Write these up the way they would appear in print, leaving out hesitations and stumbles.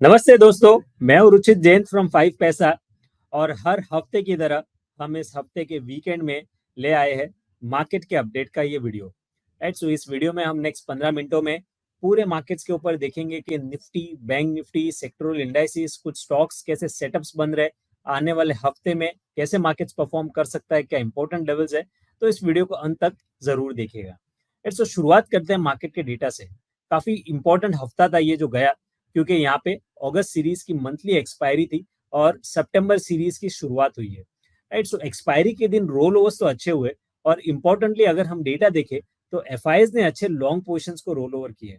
नमस्ते दोस्तों, मैं हूं रुचित जैन फ्रॉम 5 पैसा। और हर हफ्ते की तरह हम इस हफ्ते के वीकेंड में ले आए हैं मार्केट के अपडेट का ये वीडियो। राइट, सो इस वीडियो में हम नेक्स्ट 15 मिनटों में पूरे मार्केट्स के ऊपर देखेंगे कि Nifty, bank Nifty, sectoral indices, कुछ स्टॉक्स कैसे सेटअप्स बन रहे, आने वाले हफ्ते में कैसे मार्केट्स परफॉर्म कर सकता है, क्या इंपॉर्टेंट लेवल्स है। तो इस वीडियो को अंत तक जरूर देखिएगा। राइट, सो शुरुआत करते हैं मार्केट के डेटा से। काफी इंपॉर्टेंट हफ्ता था ये जो गया, क्योंकि यहाँ पे अगस्त सीरीज की मंथली एक्सपायरी थी और सितंबर सीरीज की शुरुआत हुई है। राइट, सो एक्सपायरी के दिन रोल ओवर्स तो अच्छे हुए, और इम्पोर्टेंटली अगर हम डेटा देखें तो एफआईएस ने अच्छे लॉन्ग पोजीशंस को रोल ओवर किए।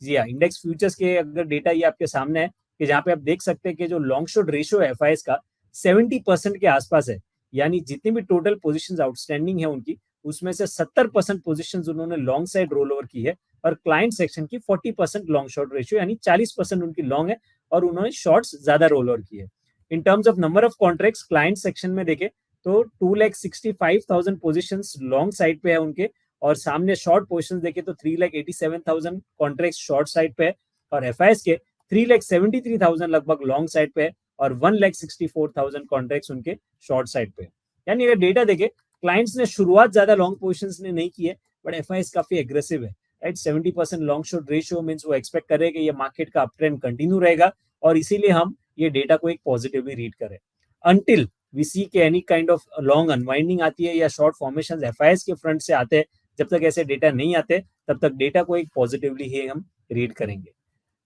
जी हाँ, इंडेक्स फ्यूचर्स के अगर डेटा ये आपके सामने है कि जहाँ पे आप देख सकते हैं कि जो लॉन्ग शॉर्ट रेशियो है एफआईएस का 70% के आसपास है। यानी जितनी भी टोटल पोजीशंस आउटस्टैंडिंग है उनकी, उसमें से 70% पोजीशंस उन्होंने लॉन्ग साइड रोल ओवर की है। और क्लाइंट सेक्शन की 40% लॉन्ग शॉर्ट रेशियो, यानी 40% उनकी लॉन्ग है और उन्होंने शॉर्ट्स ज्यादा रोल ओवर किए। In terms of number of contracts client section में देखे तो 2,65,000 पोजीशंस लॉन्ग साइड पे है उनके, और सामने शॉर्ट पोजीशन देखे तो 3,87,000 कॉन्ट्रैक्ट शॉर्ट साइड पे है, और एफआईएस के 3,73,000 लगभग लॉन्ग साइड पे है, और 1,64,000 कॉन्ट्रैक्ट्स उनके शॉर्ट साइड पे है। यानी अगर डेटा देखे, क्लाइंट्स ने शुरुआत ज्यादा लॉन्ग पोजीशंस ने नहीं की है, बट एफआईएस काफी एग्रेसिव है। Right, 70% long short ratio means वो एक्सपेक्ट कर रहे हैं कि ये मार्केट का अप ट्रेंड कंटिन्यू रहेगा, और इसीलिए हम ये डेटा को एक पॉजिटिवली रीड करें। अनटिल वी सी के any kind of long unwinding आती है या शॉर्ट फॉर्मेशन एफआईएस के फ्रंट से आते हैं, जब तक ऐसे डेटा नहीं आते तब तक डेटा को एक पॉजिटिवली ही हम रीड करेंगे।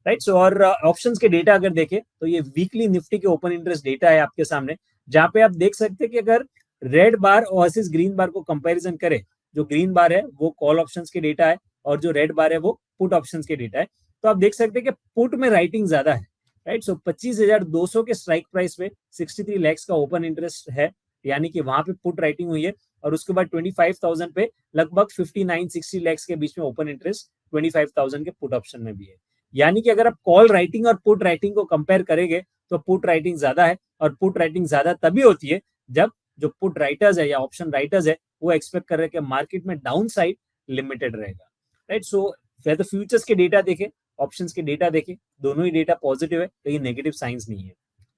राइट, सो और ऑप्शंस के डेटा अगर देखें तो ये वीकली निफ्टी के ओपन इंटरेस्ट डेटा है आपके सामने, जहां पे आप देख सकते हैं कि अगर रेड बार वर्सेस ग्रीन बार को कंपैरिजन करें, जो ग्रीन बार है वो कॉल ऑप्शंस के डेटा है और जो रेड बार है वो पुट ऑप्शंस के डेटा है। तो आप देख सकते हैं कि पुट में राइटिंग ज्यादा है। राइट, सो 25,200 के स्ट्राइक प्राइस पे 63 लैक्स का ओपन इंटरेस्ट है, यानी कि वहां पे पुट राइटिंग हुई है। और उसके बाद 25,000 पे लगभग 59-60 लैक्स के बीच में ओपन इंटरेस्ट 25,000 के पुट ऑप्शन में भी है। यानी कि अगर आप कॉल राइटिंग और पुट राइटिंग को कंपेयर करेंगे तो पुट राइटिंग ज्यादा है, और पुट राइटिंग ज्यादा तभी होती है जब जो पुट राइटर्स है या ऑप्शन राइटर्स है वो एक्सपेक्ट कर रहे हैं कि मार्केट में डाउन साइड लिमिटेड रहेगा। राइट, सो फिर फ्यूचर्स के डेटा देखे, ऑप्शंस के डेटा देखे, दोनों ही डेटा पॉजिटिव है, कहीं नेगेटिव साइंस नहीं है।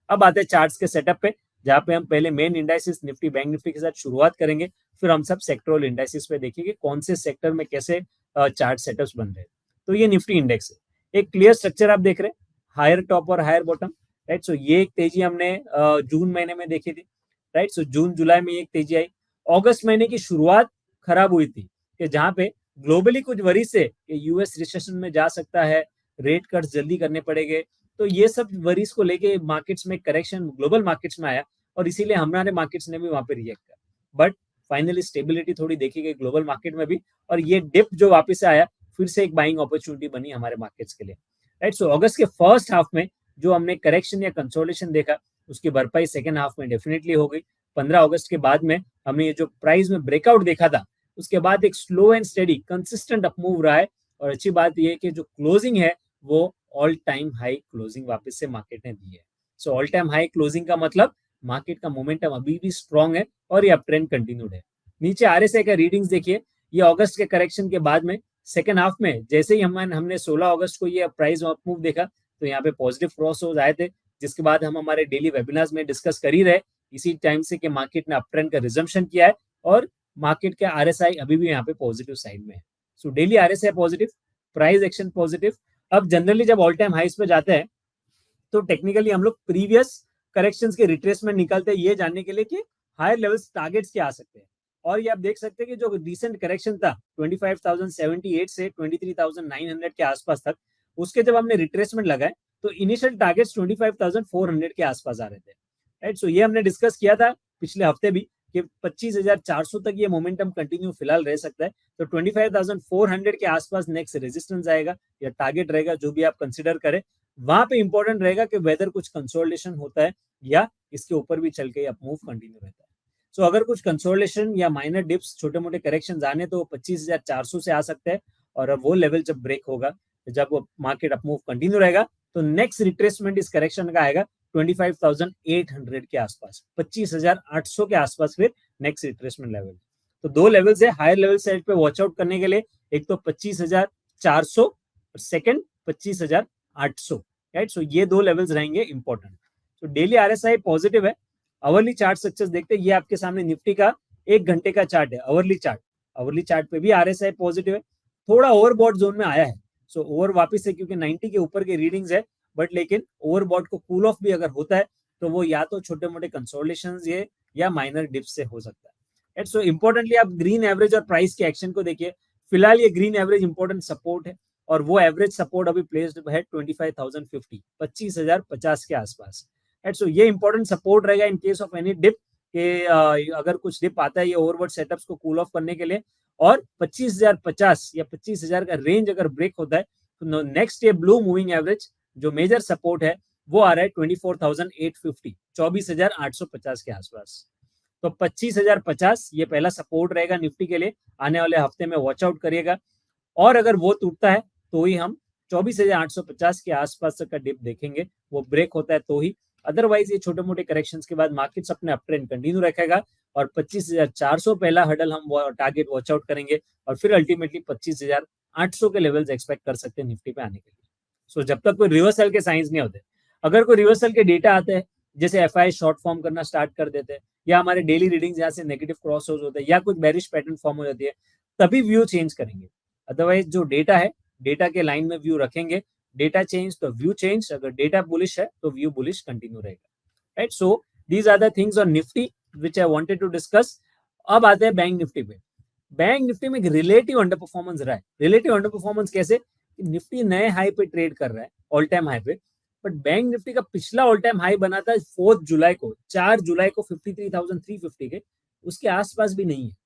अब आते हैं चार्ट्स के सेटअप पे, जहां पे हम पहले main indices Nifty, bank Nifty के साथ शुरुआत करेंगे, फिर हम सब सेक्टोरल इंडाइसिस पे देखेंगे कौन से सेक्टर में कैसे चार्ट सेटअप्स बन रहे हैं। तो ये निफ्टी इंडेक्स है, एक क्लियर स्ट्रक्चर आप देख रहे हैं, हायर टॉप और हायर बॉटम। राइट, सो ये एक तेजी हमने जून महीने में देखी थी। राइट, सो जून जुलाई में एक तेजी आई। अगस्त महीने की शुरुआत खराब हुई थी, कि जहां पे ग्लोबली कुछ वरी से कि यूएस रिसेशन में जा सकता है, रेट कट जल्दी करने पड़ेंगे। तो ये सब वरीज को लेके मार्केट्स में करेक्शन ग्लोबल मार्केट्स में आया, और इसीलिए हमारे मार्केट्स ने भी वहां पे रिएक्ट किया। बट फाइनली स्टेबिलिटी थोड़ी देखी गई ग्लोबल मार्केट में भी, और ये डिप जो वापस आया फिर से एक बाइंग अपॉर्चुनिटी बनी हमारे मार्केट्स के लिए। राइट, सो अगस्त के फर्स्ट हाफ में जो हमने करेक्शन या कंसोलिडेशन देखा, उसकी भरपाई सेकेंड हाफ में डेफिनेटली हो गई। 15 अगस्त के बाद में हमने ये जो प्राइस में ब्रेकआउट देखा था, उसके बाद एक slow and steady consistent up move रहा है। और अच्छी बात यह है कि जो क्लोजिंग है वो ऑल टाइम हाई क्लोजिंग वापस से मार्केट ने दी है। So all time high closing का मतलब मार्केट का मोमेंटम अभी भी स्ट्रॉन्ग है और ये अप ट्रेंड कंटिन्यूड है। नीचे आरएसआई का रीडिंग्स देखिए, ये अगस्त के करेक्शन के बाद में सेकेंड हाफ में जैसे ही हमने 16 अगस्त को ये प्राइस अप मूव देखा, तो यहाँ पे पॉजिटिव क्रॉस ओवर्स आए थे, जिसके बाद हम हमारे डेली वेबिनार्स में डिस्कस कर ही रहे इसी टाइम से कि मार्केट ने अप ट्रेंड का रिजम्पशन किया है, और मार्केट के आरएसआई अभी भी यहाँ पे पॉजिटिव साइड में है। So daily RSI positive, price action positive. अब जनरली जब ऑल टाइम हाइस पे जाते हैं तो टेक्निकली हम लोग प्रीवियस करेक्शंस के रिट्रेसमेंट निकालते हैं, ये जानने के लिए कि हायर लेवल्स टारगेट्स क्या आ सकते हैं। और ये आप देख सकते हैं कि जो रिसेंट करेक्शन था 25,078 से 23,900 के आसपास तक, उसके जब हमने रिट्रेसमेंट लगाए तो इनिशियल टारगेट्स 25,400 के आसपास आ रहे थे। राइट, सो ये हमने डिस्कस किया था पिछले हफ्ते भी कि 25,400 तक ये मोमेंटम कंटिन्यू फिलहाल रह सकता है। तो 25,400 के आसपास नेक्स्ट रेजिस्टेंस आएगा या टारगेट रहेगा, जो भी आप कंसिडर करें। वहां पे इंपॉर्टेंट रहेगा कि वेदर कुछ कंसोलिडेशन होता है या इसके ऊपर भी चल के अप मूव कंटिन्यू रहता है। सो अगर कुछ कंसोलिडेशन या माइनर डिप्स, छोटे मोटे करेक्शन आने तो 25,400 से आ सकते हैं, और अब वो लेवल जब ब्रेक होगा, जब मार्केट अप मूव कंटिन्यू रहेगा, तो नेक्स्ट रिट्रेसमेंट इस करेक्शन का आएगा 25,800 के आसपास, 25,800 के आसपास फिर नेक्स्ट रिट्रेसमेंट लेवल। तो दो लेवल्स है हायर लेवल साइड पे वॉच आउट करने के लिए, एक तो 25,400 और सेकंड 25,800। राइट। सो ये दो लेवल्स रहेंगे इंपॉर्टेंट। तो डेली आरएसआई पॉजिटिव है। अवर्ली चार्ट स्ट्रक्चर्स देखते हैं, ये आपके सामने निफ्टी का 1 घंटे का चार्ट है, अवर्ली चार्ट। अवर्ली चार्ट पे भी आरएसआई पॉजिटिव है, थोड़ा ओवरबॉट जोन में आया है। सो ओवर वापिस है, क्योंकि 90 के ऊपर के रीडिंग्स है, बट लेकिन ओवरबॉट को कूल ऑफ भी अगर होता है तो वो या तो छोटे मोटे कंसोलिडेशन ये या माइनर डिप्स से हो सकता है। सो इंपॉर्टेंटली आप ग्रीन एवरेज और प्राइस के एक्शन को देखिए। फिलहाल ये ग्रीन एवरेज इंपॉर्टेंट सपोर्ट है, और वो एवरेज सपोर्ट अभी प्लेस्ड है 25,050, 25,050 के आसपास। सो ये इंपॉर्टेंट सपोर्ट रहेगा in case of any dip के, अगर कुछ डिप आता है ये ओवरबॉट सेटअप्स को कूल ऑफ करने के लिए। और 25,050 या 25,000 का रेंज अगर ब्रेक होता है तो नेक्स्ट ये ब्लू मूविंग एवरेज जो मेजर सपोर्ट है वो आ रहा है 24,850, 24,850 के आसपास। तो 25,050 ये पहला सपोर्ट रहेगा निफ्टी के लिए, आने वाले हफ्ते में वॉच आउट करिएगा। और अगर वो टूटता है तो ही हम 24,850 के आसपास तक का डिप देखेंगे, वो ब्रेक होता है तो ही। अदरवाइज ये छोटे मोटे करेक्शंस के बाद मार्केट्स अपने अप ट्रेंड कंटिन्यू रखेगा, और 25,400 पहला हडल हम टारगेट वॉच आउट करेंगे, और फिर अल्टीमेटली 25,800 के लेवल्स एक्सपेक्ट कर सकते हैं निफ्टी पे आने के लिए। सो जब तक कोई रिवर्सल के साइंस नहीं होते, अगर कोई रिवर्सल के डेटा आते हैं, जैसे एफआई शॉर्ट फॉर्म करना स्टार्ट कर देते हैं, या हमारे डेली रीडिंग्स यहाँ से नेगेटिव क्रॉस होते हैं, या कुछ बेरिश पैटर्न फॉर्म हो जाती है, तभी व्यू चेंज करेंगे। अदरवाइज जो डेटा है, डेटा के लाइन में व्यू रखेंगे, डेटा चेंज तो व्यू चेंज, अगर डेटा बुलिश है तो व्यू बुलिश कंटिन्यू रहेगा, right. So these are the things on Nifty which I wanted to discuss. अब आते हैं बैंक निफ्टी पे। बैंक निफ्टी में रिलेटिव अंडर परफॉर्मेंस रहा है। रिलेटिव अंडर परफॉर्मेंस कैसे? निफ्टी नए हाई पे ट्रेड कर रहा है, ऑल टाइम हाई पे, बट बैंक निफ्टी का पिछला ऑल टाइम हाई बना था 4 जुलाई को, 4 जुलाई को 53,350 के, उसके आसपास भी नहीं है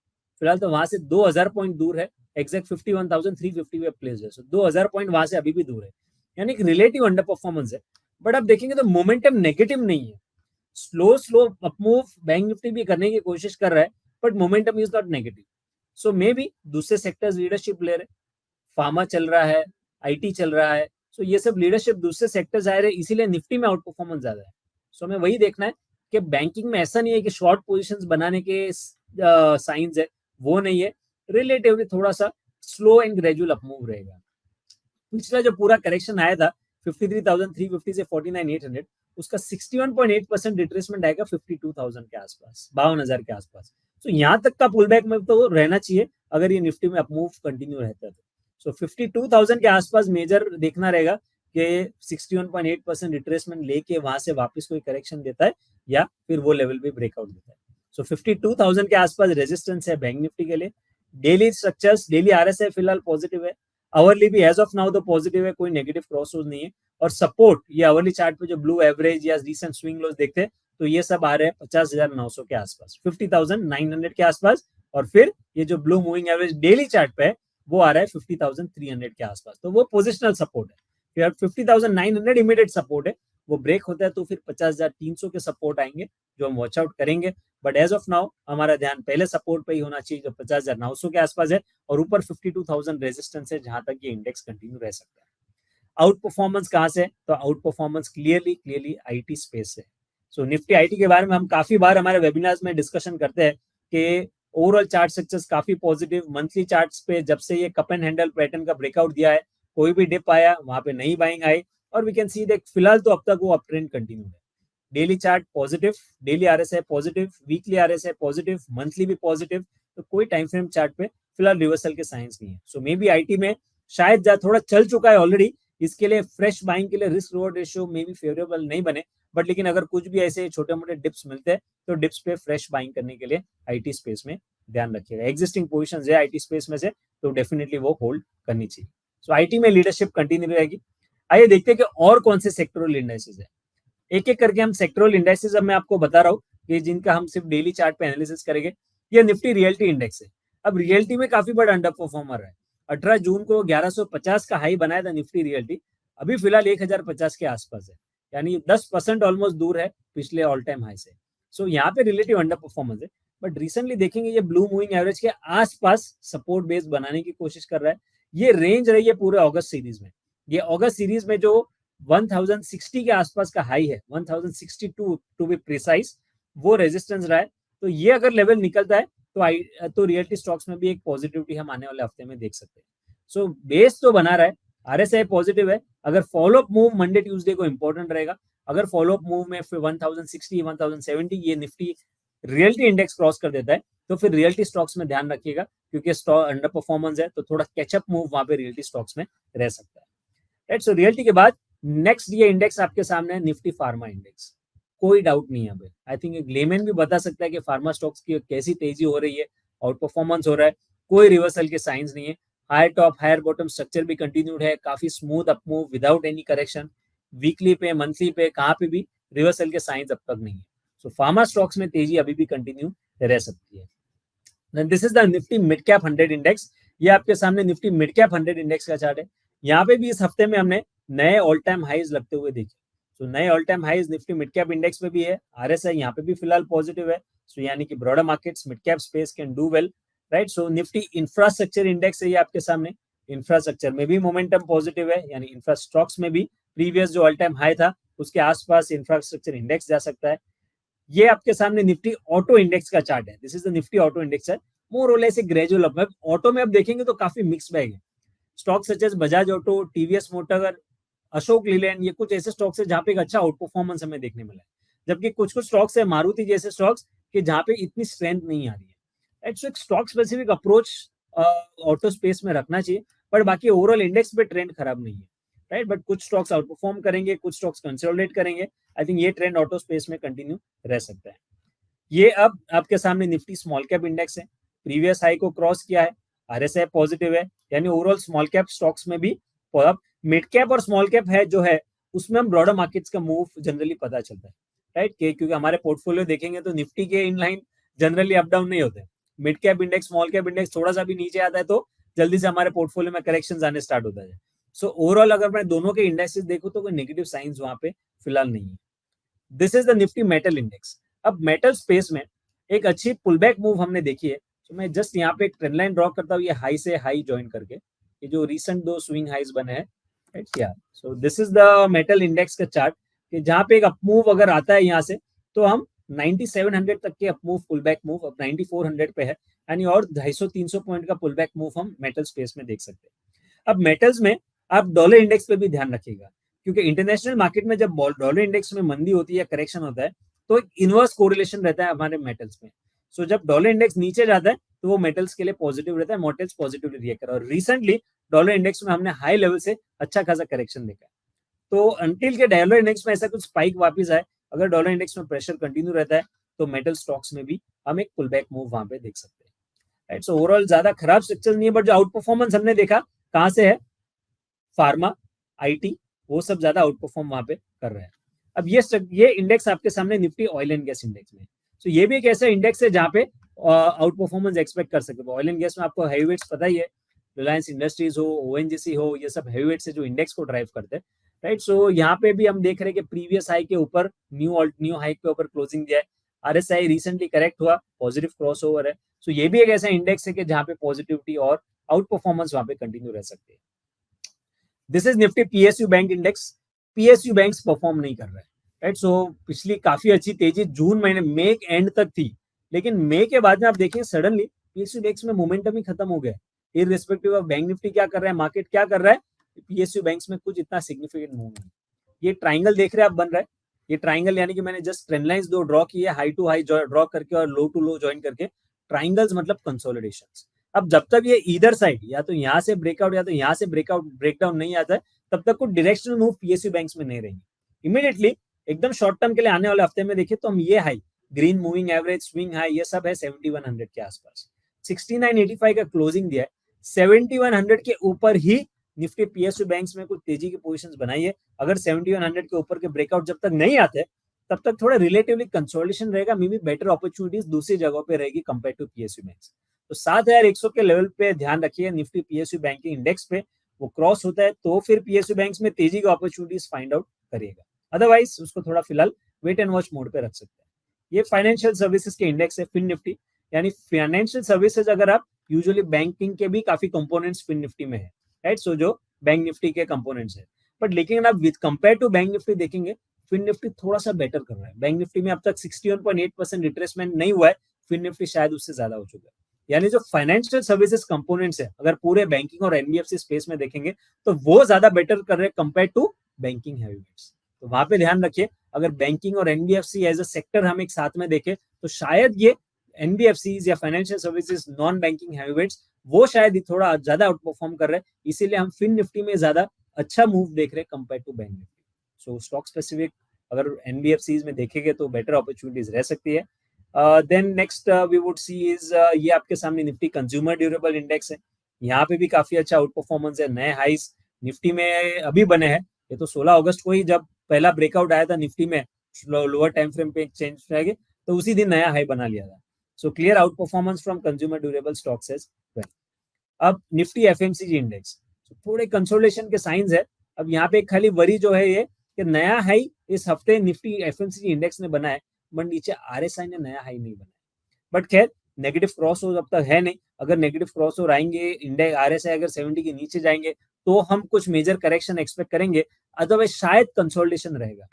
फिलहाल। तो वहां से 2,000 पॉइंट दूर है, एग्जैक्ट 51,350 पे प्लेस है। सो 2,000 पॉइंट वहां से अभी भी दूर है, यानी कि रिलेटिव अंडर परफॉर्मेंस है। बट आप देखेंगे तो मोमेंटम नेगेटिव नहीं है, slow slow up move bank Nifty भी करने की कोशिश कर रहा है, but momentum is not negative. So may be दूसरे सेक्टर्स लीडरशिप ले रहे, फार्मा चल रहा है, आईटी चल रहा है, सो ये सब लीडरशिप दूसरे सेक्टर्स आ रहे, इसीलिए निफ्टी में आउट परफॉर्मेंस ज्यादा है। सो हमें वही देखना है कि बैंकिंग में ऐसा नहीं है कि शॉर्ट पोजीशंस बनाने के साइंस है, वो नहीं है। रिलेटिवली थोड़ा सा स्लो एंड ग्रेजुअल अपमूव रहेगा। पिछला जो पूरा करेक्शन आया था 53,350 से 49,800, उसका 61.8% रिट्रेसमेंट आएगा 52,000 के आसपास, 52,000 के आसपास। तो यहाँ तक का पुल बैक में तो रहना चाहिए अगर ये निफ्टी में अपमूव कंटिन्यू रहता है। सो 52,000 के आसपास मेजर देखना रहेगा कि 61.8% रिट्रेसमेंट लेके वहां से वापस कोई करेक्शन देता है, या फिर वो लेवल भी ब्रेकआउट देता है। सो 52,000 के आसपास रेजिस्टेंस है बैंक निफ्टी के लिए। डेली स्ट्रक्चर्स, डेली आरएसआई फिलहाल पॉजिटिव है, आवरली भी एज ऑफ नाउ तो पॉजिटिव है, कोई नेगेटिव क्रॉस नहीं है। और सपोर्ट ये आवरली चार्ट पे जो ब्लू एवरेज या रिसेंट स्विंग लोज देखते हैं तो ये सब आ रहे हैं 50,900 के आसपास, 50,900 के आसपास। और फिर ये जो blue moving average daily chart पे है वो आ रहा है 50,300 के आसपास, तो वो पोजिशनल सपोर्ट है। फिर 50,900 इमीडिएट सपोर्ट है, वो ब्रेक होता है तो फिर 50,300 के सपोर्ट आएंगे जो हम वॉच आउट करेंगे। बट एज ऑफ नाउ हमारा ध्यान पहले सपोर्ट पे ही होना चाहिए जो 50,900 के आसपास है, और ऊपर 52,000 रेजिस्टेंस है जहां तक ये इंडेक्स कंटिन्यू रह सकता है। आउट परफॉर्मेंस कहां से? तो out performance clearly IT space से। सो निफ्टी आईटी के बारे में हम काफी बार हमारे वेबिनार्स में डिस्कशन करते हैं कि ओवरऑल चार्ट स्ट्रक्चर्स काफी पॉजिटिव। मंथली चार्ट्स पे जब से ये कप एंड हैंडल पैटर्न का ब्रेकआउट दिया है, कोई भी डिप आया वहां पे नई बाइंग आई, और वी कैन सी देख फिलहाल तो अब तक वो अप ट्रेंड कंटिन्यू है। Daily chart positive, daily RSI positive, weekly RSI positive, monthly भी पॉजिटिव, तो कोई टाइम फ्रेम चार्ट पे फिलहाल रिवर्सल के साइंस नहीं है। सो मे बी आईटी में शायद थोड़ा चल चुका है ऑलरेडी, इसके लिए फ्रेश बाइंग के लिए risk reward ratio may be favourable नहीं बने, बट लेकिन अगर कुछ भी ऐसे छोटे मोटे डिप्स मिलते हैं तो डिप्स पे फ्रेश बाइंग करने के लिए आईटी स्पेस में ध्यान रखिएगा। एग्जिस्टिंग पोजीशंस है आईटी स्पेस में से तो डेफिनेटली वो होल्ड करनी चाहिए। सो आईटी में लीडरशिप कंटिन्यू रहेगी। आइए देखते हैं कि और कौन से सेक्टरल इंडाइसेस है। एक एक करके हम सेक्टरल इंडेक्सेस अब मैं आपको बता रहा हूँ कि जिनका हम सिर्फ डेली चार्ट पे एनालिसिस करेंगे। ये निफ्टी रियल्टी इंडेक्स है। अब रियल्टी में काफी बड़ा अंडर परफॉर्मर है। 18 जून को 1150 का हाई बनाया था निफ्टी रियल्टी, अभी फिलहाल 1050 के आसपास है, यानी 10% ऑलमोस्ट दूर है पिछले ऑल टाइम हाई से। सो यहाँ पे रिलेटिव अंडर परफॉर्मेंस है, बट रिसेंटली देखेंगे ये ब्लू मूविंग एवरेज के आसपास सपोर्ट बेस बनाने की कोशिश कर रहा है। ये रेंज रही है पूरे अगस्त सीरीज में। ये अगस्त सीरीज में जो 1060 के आसपास का हाई है, 1062 टू बी प्रिसाइज, वो रेजिस्टेंस रहा है। तो ये अगर लेवल निकलता है तो रियल्टी स्टॉक्स में भी एक पॉजिटिविटी हम आने वाले हफ्ते में देख सकते हैं। सो बेस तो बना रहा है, आरएसआई पॉजिटिव है, अगर फॉलोअप मूव मंडे ट्यूसडे को इंपॉर्टेंट रहेगा। अगर फॉलोअप मूव में 1060 1070 ये निफ्टी रियलिटी इंडेक्स क्रॉस कर देता है तो फिर रियलिटी स्टॉक्स में ध्यान रखिएगा, क्योंकि स्टॉक अंडर परफॉर्मेंस है तो थोड़ा कैचअप मूव वहां पे रियलिटी स्टॉक्स में रह सकता है। राइट, सो रियलिटी के बाद नेक्स्ट ये इंडेक्स आपके सामने है निफ्टी फार्मा इंडेक्स। कोई डाउट नहीं है, आई थिंक एक लेमैन भी बता सकता है कि फार्मा स्टॉक्स की कैसी तेजी हो रही है, आउट परफॉर्मेंस हो रहा है, कोई रिवर्सल के साइंस नहीं है। Higher top higher bottom structure भी कंटिन्यूड है, काफी smooth up move without any correction. Weekly पे मंथली पे कहाँ पे भी रिवर्सल के साइंस अब तक नहीं है। सो फार्मा स्टॉक्स में तेजी अभी भी कंटिन्यू रह सकती है। This is the Nifty mid cap 100 index. ये आपके सामने निफ्टी मिड कैप 100 इंडेक्स का चार्ट है। यहाँ पे भी इस हफ्ते में हमने नए ऑल टाइम हाइज लगते हुए देखे। सो नए all time highs Nifty mid cap index में भी है। आरएसआई यहाँ पे भी फिलहाल पॉजिटिव है। सो यानी कि broader markets mid cap space can do well. Right, so Nifty infrastructure index है ये आपके सामने। इंफ्रास्ट्रक्चर में भी मोमेंटम पॉजिटिव है, यानी इंफ्रा स्टॉक्स में भी प्रीवियस जो ऑल टाइम हाई था उसके आसपास इंफ्रास्ट्रक्चर इंडेक्स जा सकता है। ये आपके सामने निफ्टी ऑटो इंडेक्स का चार्ट है। This is the Nifty auto index है। मोर और लेस ग्रेजुअल अप। ऑटो में अब देखेंगे तो काफी मिक्स बैग है। Stock such as Bajaj auto, TVS motor, Ashok Leyland, ये कुछ ऐसे स्टॉक्स है जहां पे एक अच्छा आउट परफॉर्मेंस हमें देखने मिला है। जबकि कुछ कुछ स्टॉक्स है मारुति जैसे स्टॉक्स कि जहां पे इतनी स्ट्रेंथ नहीं आ रही है। एक stock specific approach auto space में रखना चाहिए, पर बाकी ओवरऑल इंडेक्स पे ट्रेंड खराब नहीं है। राइट, बट कुछ स्टॉक्स आउट परफॉर्म करेंगे, कुछ स्टॉक्स कंसोलिडेट करेंगे। आई थिंक ये ट्रेंड ऑटो स्पेस में कंटिन्यू रह सकता है। ये अब आपके सामने निफ्टी स्मॉल कैप इंडेक्स है। प्रीवियस हाई को क्रॉस किया है, आरएसआई पॉजिटिव है, यानी ओवरऑल स्मॉल कैप स्टॉक्स में भी। अब मिड कैप और स्मॉल कैप है जो है उसमें हम ब्रॉडर मार्केट्स का मूव जनरली पता चलता है। राइट, क्योंकि हमारे पोर्टफोलियो देखेंगे तो निफ्टी के इनलाइन जनरली अप डाउन नहीं होते। Mid cap index small cap index थोड़ा सा भी नीचे आता है तो जल्दी से हमारे पोर्टफोलियो में करेक्शन आने स्टार्ट होता है। सो ओवरऑल अगर मैं दोनों के इंडेक्सेस देखूं तो कोई नेगेटिव साइंस वहां पे फिलहाल नहीं है। This is the Nifty metal index. अब मेटल स्पेस में एक अच्छी पुलबैक मूव हमने देखी है। तो मैं जस्ट यहाँ पे एक ट्रेंड लाइन ड्रॉ करता हूँ, ये हाई से हाई ज्वाइन करके, ये जो रिसेंट दो स्विंग हाइज बने हैं। Right, so this is the metal index का चार्ट कि जहाँ पे एक अप मूव अगर आता है यहाँ से तो हम 9700 तक के अप मूव पुलबैक मूव अब 9400 पे है, यानी और 250-300 पॉइंट का पुलबैक मूव हम मेटल स्पेस में देख सकते हैं। अब मेटल्स में आप डॉलर इंडेक्स पे भी ध्यान रखिएगा, क्योंकि इंटरनेशनल मार्केट में जब डॉलर इंडेक्स में मंदी होती है, करेक्शन होता है, तो एक इनवर्स कोरिलेशन रहता है हमारे मेटल्स में। सो जब डॉलर इंडेक्स नीचे जाता है तो वो मेटल्स के लिए पॉजिटिव रहता है, मेटल्स पॉजिटिवली रिएक्ट कर। और रिसेंटली डॉलर इंडेक्स में हमने हाई लेवल से अच्छा खासा करेक्शन देखा है। तो अंटिल के डॉलर इंडेक्स में ऐसा कुछ स्पाइक वापस आए, अगर डॉलर इंडेक्स में प्रेशर कंटिन्यू रहता है तो मेटल स्टॉक्स में भी हम एक पुलबैक मूव वहां पे देख सकते हैं। राइट, सो ओवरऑल ज्यादा खराब स्ट्रक्चर नहीं है, बट जो आउट परफॉर्मेंस हमने देखा कहां से है, फार्मा, आईटी, वो सब ज्यादा आउट परफॉर्म वहां पे कर रहे हैं। अब ये इंडेक्स आपके सामने Nifty oil and gas index में। तो ये भी एक ऐसा इंडेक्स है जहां पे आउट परफॉर्मेंस एक्सपेक्ट कर सकते हो। ऑयल एंड गैस में आपको हैवीवेट्स पता ही है, रिलायंस इंडस्ट्रीज हो, ओएनजीसी हो, ये सब हैवीवेट्स है जो इंडेक्स को ड्राइव करते हैं। राइट, सो यहाँ पे भी हम देख रहे हैं कि प्रीवियस हाई के ऊपर न्यू हाई के ऊपर क्लोजिंग दिया है। आरएसआई रिसेंटली करेक्ट हुआ, पॉजिटिव क्रॉस ओवर है। सो ये भी एक ऐसा इंडेक्स है कि जहाँ पे पॉजिटिविटी और आउट परफॉर्मेंस वहां पे कंटिन्यू रह सकते हैं। This is Nifty PSU bank index. PSU banks perform नहीं कर रहा है। राइट, सो पिछली काफी अच्छी तेजी जून महीने मई के एंड तक थी, लेकिन मई के बाद में आप देखें सडनली पीएसयू बैंक्स में मोमेंटम ही खत्म हो गया। इररिस्पेक्टिव ऑफ बैंक निफ्टी क्या कर रहा है, मार्केट क्या कर रहा है, पीएसयू बैंक्स में कुछ इतना सिग्निफिकेंट मूव नहीं। ये ट्राइंगल देख रहे हैं आप बन रहा है। ये ट्राइंगल यानी कि मैंने जस्ट ट्रेंड लाइंस दो ड्रॉ की है, हाई टू हाई ड्रॉ करके और लो टू लो ज्वाइन करके। ट्राइंगल्स मतलब कंसोलिडेशंस। अब जब तक ये इधर साइड या तो यहाँ से ब्रेकआउट या तो यहाँ से ब्रेकडाउन नहीं आता है, तब तक कुछ डायरेक्शनल मूव पीएसयू बैंक्स में नहीं रहेंगे। इमीडिएटली एकदम शॉर्ट टर्म के लिए आने वाले हफ्ते में देखिए तो हम ये high, green moving average, swing high, ये सब है 7100 के आसपास। 6985 का क्लोजिंग दिया है, 7100 के ऊपर ही निफ्टी पीएसयू बैंक्स में कुछ तेजी की पोजीशंस बनाई है। अगर 7100 के ऊपर के ब्रेकआउट जब तक नहीं आते तब तक थोड़ा रिलेटिवली कंसोलिडेशन रहेगा, मे बी बेटर अपॉर्चुनिटीज दूसरी जगहों पे रहेगी कंपेयर टू पीएसयू बैंक्स। तो 7100 के लेवल पे ध्यान रखिए निफ्टी पीएसयू बैंकिंग इंडेक्स पे। वो क्रॉस होता है तो फिर पीएसयू बैंक्स में तेजी की अपॉर्चुनिटीज फाइंड आउट करिएगा, अदरवाइज उसको थोड़ा फिलहाल वेट एंड वॉच मोड पे रख सकते हैं। ये फाइनेंशियल सर्विसेज के इंडेक्स है फिन निफ्टी, यानी फाइनेंशियल सर्विसेज अगर आप यूजुअली बैंकिंग के भी काफी कंपोनेंट्स फिन निफ्टी में है। राइट, सो जो बैंक निफ्टी के कंपोनेंट्स है, बट लेकिन आप with compare to bank Nifty देखेंगे फिन निफ्टी थोड़ा सा बेटर कर रहा है। बैंक निफ्टी में अब तक 61.8% रिट्रेसमेंट नहीं हुआ है, फिन निफ्टी शायद उससे ज्यादा हो चुका है। यानी जो फाइनेंशियल सर्विसेज कंपोनेंट्स है, अगर पूरे बैंकिंग और एनबीएफसी स्पेस में देखेंगे तो वो ज्यादा बेटर कर रहे हैं कंपेयर टू बैंकिंग हैवीवेट्स। तो वहां पे ध्यान रखिए, अगर बैंकिंग और एनबीएफसी एज अ सेक्टर हम एक साथ में देखें तो शायद ये एनबीएफसी या फाइनेंशियल सर्विसेज नॉन बैंकिंग हैवीवेट्स वो शायद थोड़ा ज्यादा आउट परफॉर्म कर रहे हैं, इसीलिए हम फिन निफ्टी में ज्यादा अच्छा मूव देख रहे हैं compare to bank Nifty. So stock specific अगर एनबीएफसी में देखेंगे तो बेटर अपॉर्चुनिटीज रह सकती है। Then next we would see is ये आपके सामने निफ्टी कंज्यूमर ड्यूरेबल इंडेक्स है, यहाँ पे भी काफी अच्छा आउट परफॉर्मेंस है, नए हाइस निफ्टी में अभी बने हैं। ये तो 16 अगस्त को ही जब पहला ब्रेकआउट आया था निफ्टी में लोअर टाइम फ्रेम पे एक्सचेंज आगे, तो उसी दिन नया हाई बना लिया था। So clear out performance from consumer durable stocks as well. अब निफ्टी एफएमसीजी इंडेक्स थोड़े कंसोलिडेशन के साइंस है। अब यहाँ पे खाली वरी जो है ये कि नया हाई इस हफ्ते निफ्टी एफएमसीजी इंडेक्स ने बनाया, बट नीचे आरएसआई ने नया हाई नहीं बनाया। बट खैर नेगेटिव क्रॉस ओवर अब तक है नहीं, अगर नेगेटिव क्रॉस ओवर आएंगे, इंडेक्स आरएसआई अगर 70 के नीचे जाएंगे तो हम कुछ मेजर करेक्शन एक्सपेक्ट करेंगे, अदरवाइज शायद कंसोलिडेशन रहेगा।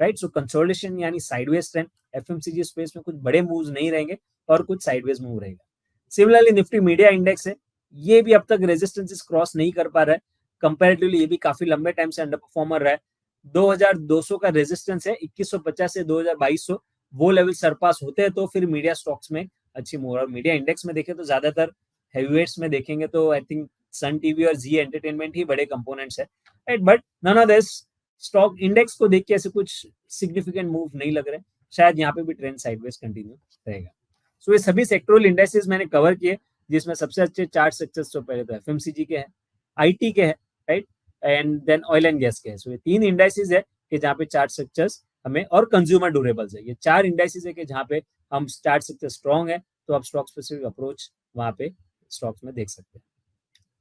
राइट, सो कंसोलिडेशन यानी साइडवेज ट्रेंड, एफएमसीजी स्पेस में कुछ बड़े मूव्स नहीं रहेंगे और कुछ साइडवेज मूव रहेगा। सिमिलरली निफ्टी मीडिया इंडेक्स है, ये भी अब तक रेजिस्टेंसेस क्रॉस नहीं कर पा रहा है, कंपैरेटिवली ये भी काफी लंबे टाइम से अंडर परफॉर्मर रहा है। 2200 का रेजिस्टेंस है, 2150 से 2200 वो लेवल सरपास होते हैं तो फिर मीडिया स्टॉक्स में अच्छी मूव। और मीडिया इंडेक्स में देखें तो ज्यादातर हैवीवेट्स में देखेंगे तो आई थिंक सन टीवी और जी एंटरटेनमेंट ही बड़े कंपोनेंट्स है, right. But none of this stock index को देख के ऐसे कुछ सिग्निफिकेंट मूव नहीं लग रहे, शायद यहाँ पे भी ट्रेंड साइडवेज कंटिन्यू रहेगा। सो ये सभी सेक्टोरल इंडेक्सेस मैंने कवर किए, जिसमें सबसे अच्छे चार्ट सक्सेस तो पहले तो एफएमसीजी के हैं, आईटी के हैं, right, and then oil and gas के हैं। सो ये 3 इंडेक्सेस है कि जहाँ पे चार्ट सक्सेस हमें, और कंज्यूमर ड्यूरेबल्स है, ये 4 इंडेक्सेस है कि जहाँ पे हम चार्ट सक्सेस स्ट्रॉन्ग है तो आप स्टॉक स्पेसिफिक अप्रोच वहां पे स्टॉक्स में देख सकते हैं।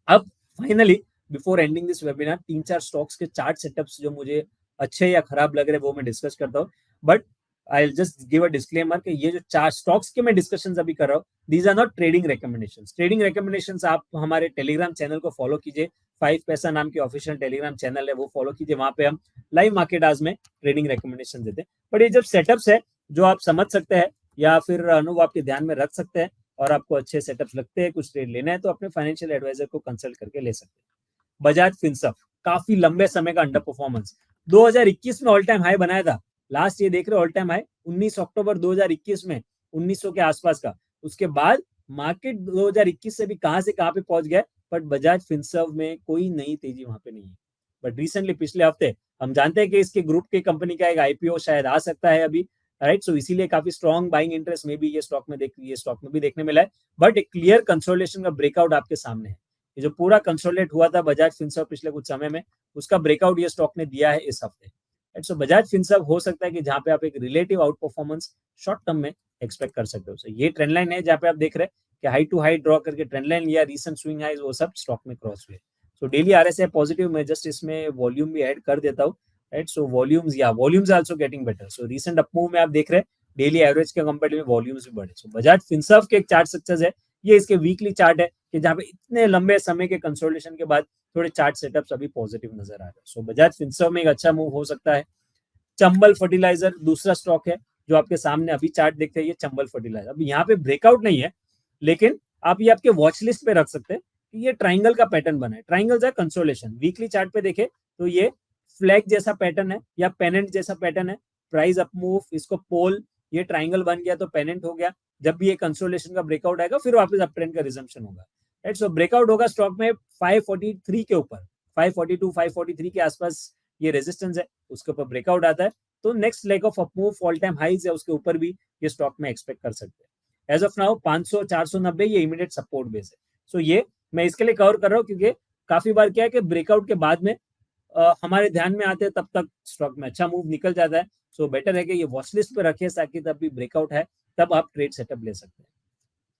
अब finally before ending this webinar 3-4 stocks के चार्ट सेटअप्स जो मुझे अच्छे या खराब लग रहे हैं वो मैं डिस्कस करता हूँ, but I just give a disclaimer कि ये जो चार स्टॉक्स के मैं डिस्कशंस अभी कर रहा हूँ, these are not trading recommendations. Trading recommendations आप हमारे टेलीग्राम चैनल को फॉलो कीजिए, 5 पैसा नाम के ऑफिशियल टेलीग्राम चैनल है, वो फॉलो कीजिए, वहां पे हम लाइव मार्केट आज में ट्रेडिंग रिकमेंडेशन देते हैं। बट ये जब सेटअप्स है जो आप समझ सकते हैं या फिर अनुभव आपके ध्यान में रख सकते हैं और आपको अच्छे सेटअप्स लगते हैं, कुछ ट्रेड लेना है तो अपने फाइनेंशियल एडवाइजर को कंसल्ट करके ले सकते हैं। बजाज फिनसर्व काफी लंबे समय का अंडर परफॉर्मेंस, 2021 में ऑल टाइम हाई बनाया था, लास्ट ये देख रहे ऑल टाइम हाई 19 अक्टूबर 2021 में 1900 के आसपास का। उसके बाद मार्केट 2021 से भी कहां से कहां पे पहुंच गया, बट बजाज फिनसर्व में कोई नई तेजी वहां पे नहीं है। बट रिसेंटली पिछले हफ्ते हम जानते हैं कि इसके ग्रुप के कंपनी का एक आईपीओ शायद आ सकता है अभी, राइट। सो इसीलिए काफी स्ट्रॉन्ग बाइंग इंटरेस्ट में भी ये स्टॉक में भी देखने मिला है। बट एक क्लियर कंसोलिडेशन का ब्रेकआउट आपके सामने है, ये जो पूरा कंसोलिडेट हुआ था बजाज फिनसर्व पिछले कुछ समय में, उसका ब्रेकआउट ये स्टॉक ने दिया है इस हफ्ते। सो बजाज फिनसर्व हो सकता है कि जहां पे आप एक relative out performance short term में एक्सपेक्ट कर सकते हो। so, ये ट्रेंड लाइन है जहां पे आप देख रहे हैं कि हाई टू हाई ड्रॉ करके ट्रेंड लाइन लिया, रीसेंट स्विंग हाइज वो सब स्टॉक में क्रॉस हुए। सो डेली आरएसआई पॉजिटिव, मैं जस्ट इसमें वॉल्यूम भी ऐड कर देता हूँ, राइट। सो वॉल्यूम्स आल्सो गेटिंग बेटर। सो रीसेंट अपमूव में आप देख रहे हैं डेली एवरेज के कंपेरेटिव वॉल्यूम्स भी बढ़े। सो बजाज फिनसर्व के एक चार्ट सक्सेस है, ये इसके वीकली चार्ट है कि जहां पे इतने लंबे समय के कंसोलिडेशन के बाद थोड़े चार्ट सेटअप्स अभी पॉजिटिव नजर आ रहे हैं। सो बजाज फिनसर्व में एक अच्छा मूव हो सकता है। चंबल फर्टिलाइजर दूसरा स्टॉक है जो आपके सामने अभी चार्ट देखते हैं, ये चंबल फर्टिलाइजर। अब यहाँ पे ब्रेकआउट नहीं है, लेकिन आप ये आपके वॉच लिस्ट पे रख सकते हैं कि ये ट्राइंगल का पैटर्न बना है, ट्राइंगल है कंसोलेशन। वीकली चार्ट पे देखे तो ये फ्लैग जैसा पैटर्न है या पेनेंट जैसा पैटर्न है, प्राइस अप मूव, इसको पोल, ये ट्राइंगल बन गया तो पेनेंट हो गया। जब भी ये कंसोलेशन का ब्रेकआउट आएगा फिर वापस अप ट्रेंड का रिजम्पशन होगा, राइट। सो ब्रेकआउट होगा स्टॉक में 543 के ऊपर, 542 543 के आसपास ये रेजिस्टेंस है, उसके ऊपर ब्रेकआउट आता है तो next leg of upmove all time highs है उसके ऊपर भी ये स्टॉक में एक्सपेक्ट कर सकते हैं। एज ऑफ नाउ 500 490 ये इमीडिएट सपोर्ट बेस है। सो ये मैं इसके लिए कवर कर रहा हूँ क्योंकि काफी बार क्या है कि ब्रेकआउट के बाद में हमारे ध्यान में आते हैं तब तक स्टॉक में अच्छा मूव निकल जाता है। सो बेटर है कि ये वॉच लिस्ट पे रखे ताकि तब भी ब्रेकआउट है तब आप ट्रेड सेटअप ले सकते हैं।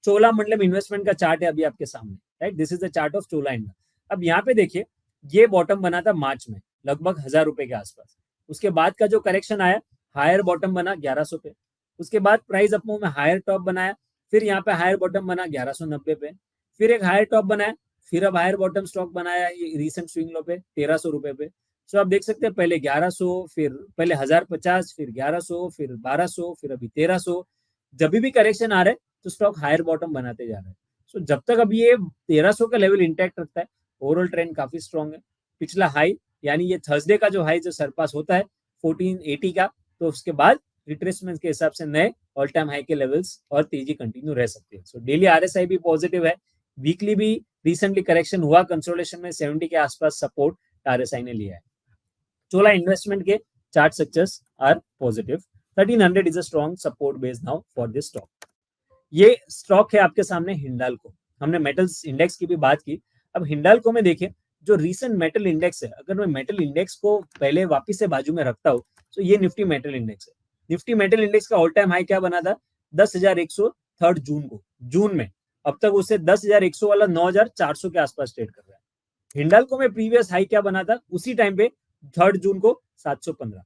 चोलामंडलम इन्वेस्टमेंट का चार्ट है अभी आपके सामने, right. This is the chart of Chola India. अब यहाँ पे देखिए ये बॉटम बना था मार्च में लगभग 1000 रुपए के आसपास, उसके बाद का जो करेक्शन आया हायर बॉटम बना 1100 पे, उसके बाद प्राइस अपमूव में हायर टॉप बनाया, फिर यहाँ पे हायर बॉटम बना 1190 पे, फिर एक हायर टॉप बनाया, फिर अब हायर बॉटम स्टॉक बनाया रिसेंट स्विंग लो पे 1300 रुपए पे। सो आप देख सकते हैं पहले 1100, फिर पहले 1050, फिर 1100, फिर 1200, फिर अभी 1300। जब भी करेक्शन आ रहा है तो स्टॉक हायर बॉटम बनाते जा रहा है। सो जब तक अब ये 1300 का लेवल इंटैक्ट रखता है, ओवरऑल ट्रेंड काफी स्ट्रॉन्ग है। पिछला हाई यानी ये थर्सडे का जो हाई जो सरपास होता है 1480 का, तो उसके बाद रिट्रेसमेंट के हिसाब से नए ऑल टाइम हाई के लेवल्स और तेजी कंटिन्यू रह सकती है। सो डेली आरएसआई भी पॉजिटिव है, वीकली भी रिसेंटली करेक्शन हुआ, कंसोलिडेशन में 70 के आसपास सपोर्ट आरएसआई ने लिया है। चोला इन्वेस्टमेंट के chart structures are positive. 1300 is a strong support base now for this stock. ये स्टॉक है आपके सामने हिंडाल्को। हमने मेटल्स इंडेक्स की भी बात की, अब हिंडाल्को में देखिए जो रीसेंट मेटल इंडेक्स है, अगर मैं मेटल इंडेक्स को पहले वापस से बाजू में रखता हूँ तो ये निफ्टी मेटल इंडेक्स है। निफ्टी मेटल इंडेक्स का ऑल टाइम हाई क्या बना था 10,100 3 जून को, जून में। अब तक उससे 10,100 वाला 9,400 के आसपास ट्रेड कर रहा है। हिंडाल्को में प्रीवियस हाई क्या बना था उसी टाइम पे 3 जून को 715।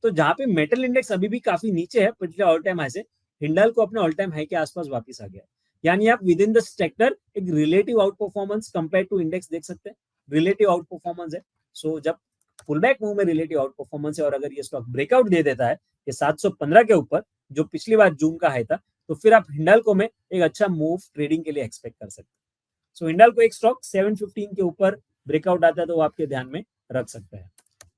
तो जहां पे मेटल इंडेक्स अभी भी काफी नीचे है पिछले ऑल टाइम हाई से, हिंडाल्को अपने ऑल टाइम हाई के आसपास वापस आ गया। यानी आप विद इन द सेक्टर एक relative out performance compare to index देख सकते हैं, रिलेटिव आउट परफॉर्मेंस है। सो जब पुल बैक मूव में रिलेटिव आउट परफॉर्मेंस है और अगर ये स्टॉक ब्रेकआउट दे देता है ये 715 के ऊपर जो पिछली बार जून का हाई था, तो फिर आप हिंडाल्को में एक अच्छा मूव ट्रेडिंग के लिए एक्सपेक्ट कर सकते हैं। सो हिंडाल्को एक स्टॉक 715 के ऊपर ब्रेकआउट आता है तो वो आपके ध्यान में रख सकते हैं।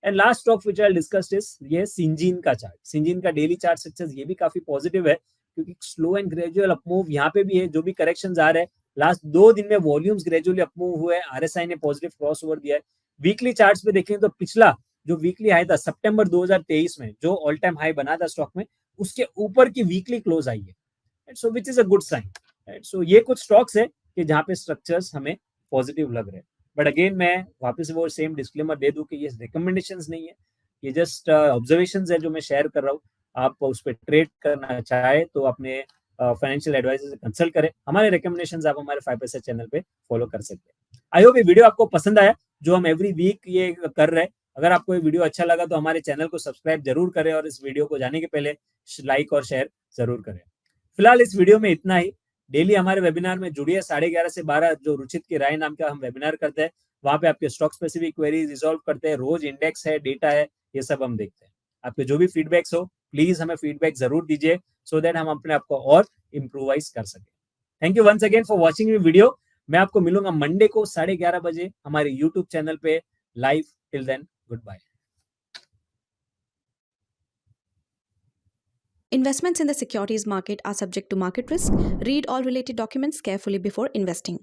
And last stock which I discussed is ये सिंजीन का चार्ट। सिंजीन का डेली चार्ट स्ट्रक्चर ये भी काफी पॉजिटिव है, क्योंकि स्लो एंड ग्रेजुअल अपमूव यहाँ पे भी है। जो भी करेक्शन आ रहे हैं लास्ट 2 दिन में वॉल्यूम्स ग्रेजुअली अपमूव हुए, आरएसआई ने पॉजिटिव क्रॉस ओवर दिया है। वीकली चार्ट्स पे देखें तो पिछला जो वीकली हाई था सितंबर 2023 में, जो ऑल टाइम हाई बना था स्टॉक में, उसके ऊपर की वीकली क्लोज आई है। So which is a good sign. So ये कुछ स्टॉक्स है कि जहाँ पे स्ट्रक्चर्स हमें पॉजिटिव लग रहे हैं। बट अगेन मैं वापस से वो सेम डिस्क्लेमर दे दूं कि ये रिकमेंडेशंस नहीं है, ये जस्ट ऑब्जर्वेशंस है जो मैं शेयर कर रहा हूँ। आप उस पर ट्रेड करना चाहे तो अपने फाइनेंशियल एडवाइजर से कंसल्ट करें। हमारे रिकमेंडेशंस आप हमारे 5 पैसे चैनल पे फॉलो कर सकते हैं। आई होप ये वीडियो आपको पसंद आया जो हम एवरी वीक ये कर रहे हैं। अगर आपको ये वीडियो अच्छा लगा तो हमारे चैनल को सब्सक्राइब जरूर करें और इस वीडियो को जाने के पहले लाइक और शेयर जरूर करें। फिलहाल इस वीडियो में इतना ही। डेली हमारे वेबिनार में जुड़िए 11:30 से 12, जो रुचित की राय नाम का हम वेबिनार करते हैं। वहां पे आपके स्टॉक स्पेसिफिक क्वेरीज रिजॉल्व करते हैं, रोज इंडेक्स है, डेटा है, ये सब हम देखते हैं। आपके जो भी फीडबैक्स हो प्लीज हमें फीडबैक जरूर दीजिए, सो दैट हम अपने आप को और इम्प्रोवाइज कर सके। Thank you once again for watching ये वीडियो। मैं आपको मिलूंगा मंडे को 11:30 बजे हमारे यूट्यूब चैनल पे live. Till then, good bye. Investments in the securities market are subject to market risk. Read all related documents carefully before investing.